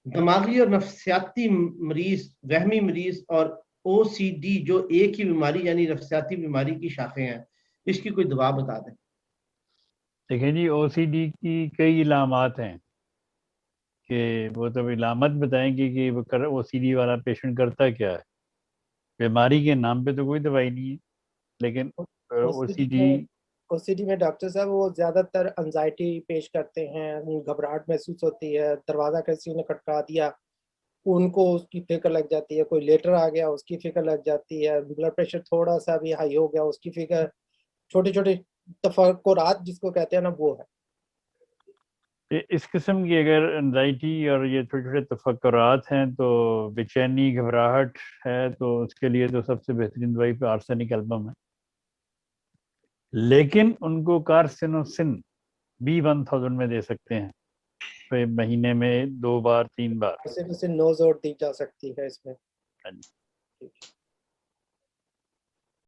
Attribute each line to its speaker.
Speaker 1: दिमागी और नफ्सियाती मरीज, वहमी मरीज और ओसीडी जो एक ही बीमारी यानी नफ्सियाती बीमारी की शाखें हैं, इसकी कोई दवा बता दें।
Speaker 2: देखिए जी, ओसीडी की कई इलामात हैं कि वो तो इलामत बताएंगे कि वो ओसीडी वाला पेशेंट करता क्या है। बीमारी के नाम पे तो कोई दवाई नहीं है, लेकिन
Speaker 3: ओसीडी
Speaker 2: ओसीडी
Speaker 3: में ओसीडी में डॉक्टर साहब वो ज्यादातर एंजाइटी पेश करते हैं, घबराहट महसूस होती है, दरवाजा किसी ने खटका दिया उनको उसकी फिक्र लग जाती है, कोई लेटर आ गया उसकी फिक्र लग जाती है, ब्लड प्रेशर थोड़ा सा भी हाई हो गया उसकी फिक्र, छोटे छोटे तफक्कुरात जिसको कहते हैं ना, वो है।
Speaker 2: इस किस्म की अगर एंजाइटी और ये छोटे छोटे तफक्कुरात हैं, तो बेचैनी घबराहट है, तो उसके लिए तो सबसे बेहतरीन दवाई पे आर्सेनिक एल्बम है। लेकिन उनको कार्सिनोसिन B1000 में दे सकते हैं, तो महीने में 2 बार 3 बार।
Speaker 3: वैसे वैसे नो जोर दी जा सकती है इसमें।
Speaker 2: हाँ जी।